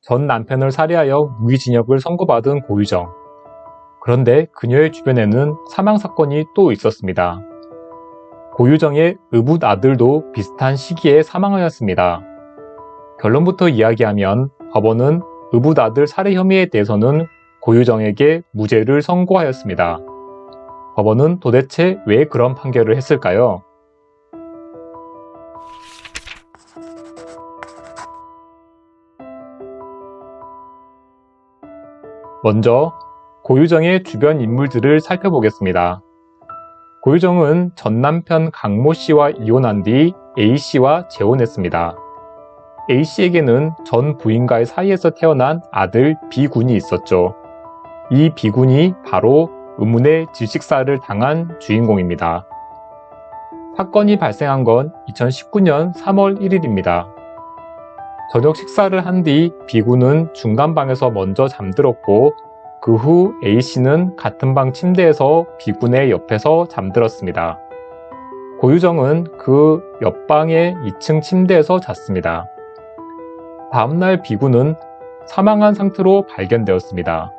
전 남편을 살해하여 무기징역을 선고받은 고유정. 그런데 그녀의 주변에는 사망사건이 또 있었습니다. 고유정의 의붓 아들도 비슷한 시기에 사망하였습니다. 결론부터 이야기하면 법원은 의붓 아들 살해 혐의에 대해서는 고유정에게 무죄를 선고하였습니다. 법원은 도대체 왜 그런 판결을 했을까요? 먼저 고유정의 주변 인물들을 살펴보겠습니다. 고유정은 전 남편 강모 씨와 이혼한 뒤 A 씨와 재혼했습니다. A 씨에게는 전 부인과의 사이에서 태어난 아들 B군이 있었죠. 이 B군이 바로 의문의 질식사를 당한 주인공입니다. 사건이 발생한 건 2019년 3월 1일입니다. 저녁 식사를 한 뒤 B군은 중간방에서 먼저 잠들었고 그 후 A씨는 같은 방 침대에서 B군의 옆에서 잠들었습니다. 고유정은 그 옆방의 2층 침대에서 잤습니다. 다음날 B군은 사망한 상태로 발견되었습니다.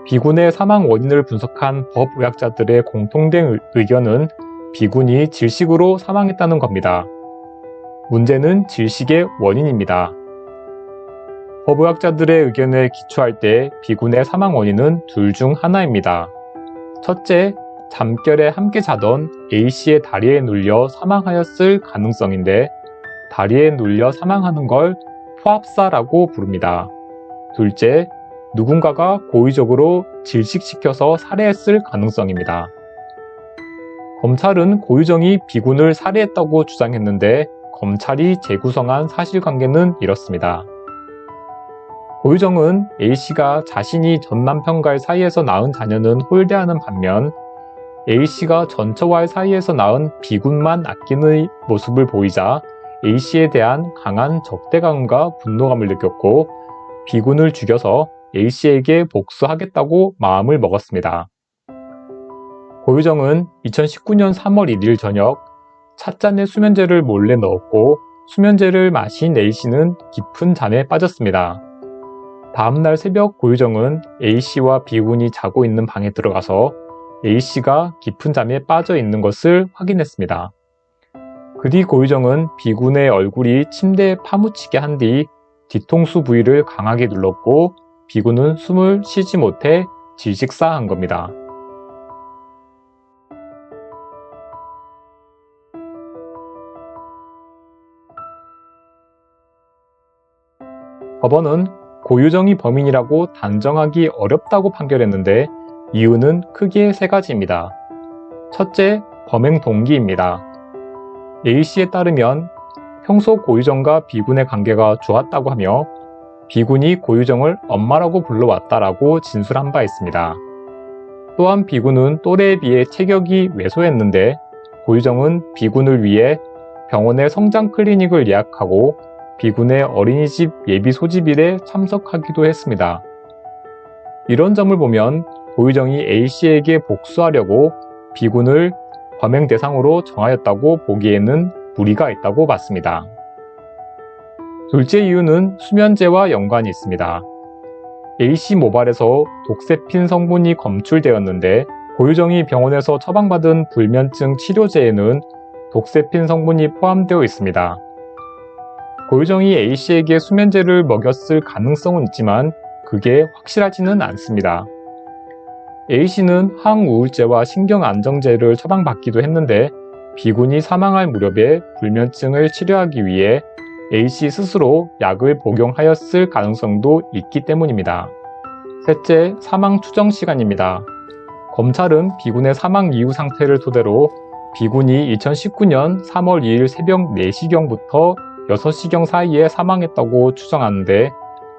B군의 사망 원인을 분석한 법의학자들의 공통된 의견은 B군이 질식으로 사망했다는 겁니다. 문제는 질식의 원인입니다. 법의학자들의 의견에 기초할 때 B군의 사망 원인은 둘 중 하나입니다. 첫째, 잠결에 함께 자던 A씨의 다리에 눌려 사망하였을 가능성인데 다리에 눌려 사망하는 걸 포압사라고 부릅니다. 둘째, 누군가가 고의적으로 질식시켜서 살해했을 가능성입니다. 검찰은 고유정이 B군을 살해했다고 주장했는데 검찰이 재구성한 사실관계는 이렇습니다. 고유정은 A씨가 자신이 전 남편과의 사이에서 낳은 자녀는 홀대하는 반면 A씨가 전처와의 사이에서 낳은 B군만 아끼는 모습을 보이자 A씨에 대한 강한 적대감과 분노감을 느꼈고 B군을 죽여서 A씨에게 복수하겠다고 마음을 먹었습니다. 고유정은 2019년 3월 1일 저녁 찻잔에 수면제를 몰래 넣었고 수면제를 마신 A씨는 깊은 잠에 빠졌습니다. 다음날 새벽 고유정은 A씨와 B군이 자고 있는 방에 들어가서 A씨가 깊은 잠에 빠져 있는 것을 확인했습니다. 그 뒤 고유정은 B군의 얼굴이 침대에 파묻히게 한 뒤 뒤통수 부위를 강하게 눌렀고 B군은 숨을 쉬지 못해 질식사한 겁니다. 법원은 고유정이 범인이라고 단정하기 어렵다고 판결했는데 이유는 크게 세 가지입니다. 첫째, 범행 동기입니다. A씨에 따르면 평소 고유정과 B군의 관계가 좋았다고 하며 B군이 고유정을 엄마라고 불러왔다라고 진술한 바 있습니다. 또한 B군은 또래에 비해 체격이 왜소했는데 고유정은 B군을 위해 병원에 성장 클리닉을 예약하고 B군의 어린이집 예비 소집일에 참석하기도 했습니다. 이런 점을 보면 고유정이 A씨에게 복수하려고 B군을 범행 대상으로 정하였다고 보기에는 무리가 있다고 봤습니다. 둘째 이유는 수면제와 연관이 있습니다. A씨 모발에서 독세핀 성분이 검출되었는데 고유정이 병원에서 처방받은 불면증 치료제에는 독세핀 성분이 포함되어 있습니다. 고유정이 A씨에게 수면제를 먹였을 가능성은 있지만 그게 확실하지는 않습니다. A씨는 항우울제와 신경안정제를 처방받기도 했는데 B군이 사망할 무렵에 불면증을 치료하기 위해 A씨 스스로 약을 복용하였을 가능성도 있기 때문입니다. 셋째, 사망 추정 시간입니다. 검찰은 B군의 사망 이후 상태를 토대로 B군이 2019년 3월 2일 새벽 4시경부터 6시경 사이에 사망했다고 추정하는데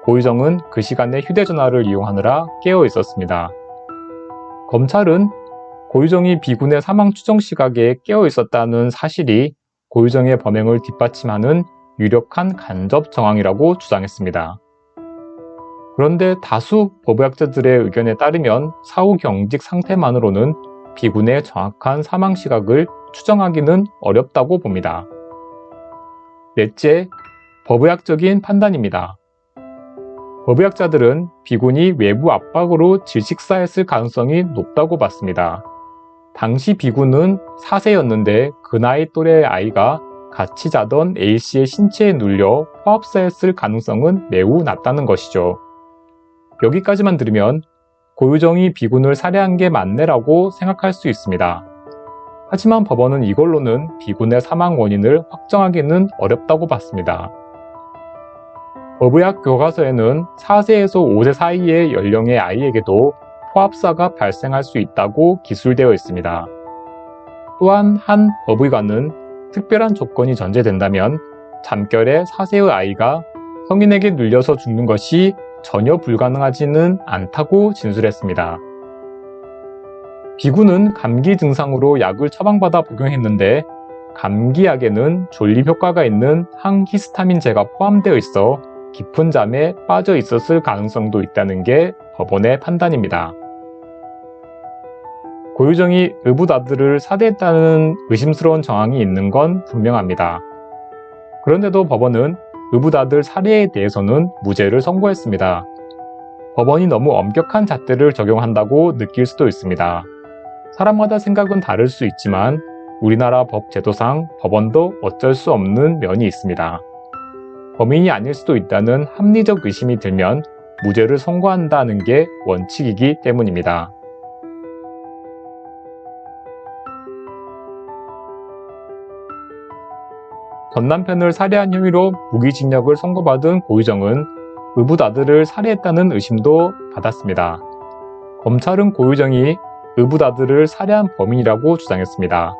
고유정은 그 시간에 휴대전화를 이용하느라 깨어 있었습니다. 검찰은 고유정이 B군의 사망 추정 시각에 깨어 있었다는 사실이 고유정의 범행을 뒷받침하는 유력한 간접 정황이라고 주장했습니다. 그런데 다수 법의학자들의 의견에 따르면 사후 경직 상태만으로는 B군의 정확한 사망 시각을 추정하기는 어렵다고 봅니다. 넷째, 법의학적인 판단입니다. 법의학자들은 비군이 외부 압박으로 질식사했을 가능성이 높다고 봤습니다. 당시 비군은 4세였는데 그 나이 또래의 아이가 같이 자던 A씨의 신체에 눌려 포압사했을 가능성은 매우 낮다는 것이죠. 여기까지만 들으면 고유정이 비군을 살해한 게 맞네라고 생각할 수 있습니다. 하지만 법원은 이걸로는 비군의 사망 원인을 확정하기는 어렵다고 봤습니다. 법의학 교과서에는 4세에서 5세 사이의 연령의 아이에게도 포압사가 발생할 수 있다고 기술되어 있습니다. 또한 한 법의관은 특별한 조건이 전제된다면 잠결에 4세의 아이가 성인에게 눌려서 죽는 것이 전혀 불가능하지는 않다고 진술했습니다. 비군은 감기 증상으로 약을 처방받아 복용했는데 감기약에는 졸림 효과가 있는 항히스타민제가 포함되어 있어 깊은 잠에 빠져 있었을 가능성도 있다는 게 법원의 판단입니다. 고유정이 의붓 아들을 살해했다는 의심스러운 정황이 있는 건 분명합니다. 그런데도 법원은 의붓 아들 살해에 대해서는 무죄를 선고했습니다. 법원이 너무 엄격한 잣대를 적용한다고 느낄 수도 있습니다. 사람마다 생각은 다를 수 있지만 우리나라 법 제도상 법원도 어쩔 수 없는 면이 있습니다. 범인이 아닐 수도 있다는 합리적 의심이 들면 무죄를 선고한다는 게 원칙이기 때문입니다. 전 남편을 살해한 혐의로 무기징역을 선고받은 고유정은 의붓 아들을 살해했다는 의심도 받았습니다. 검찰은 고유정이 의붓 아들을 살해한 범인이라고 주장했습니다.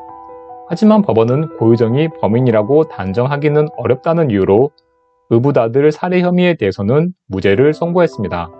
하지만 법원은 고유정이 범인이라고 단정하기는 어렵다는 이유로 의붓 아들 살해 혐의에 대해서는 무죄를 선고했습니다.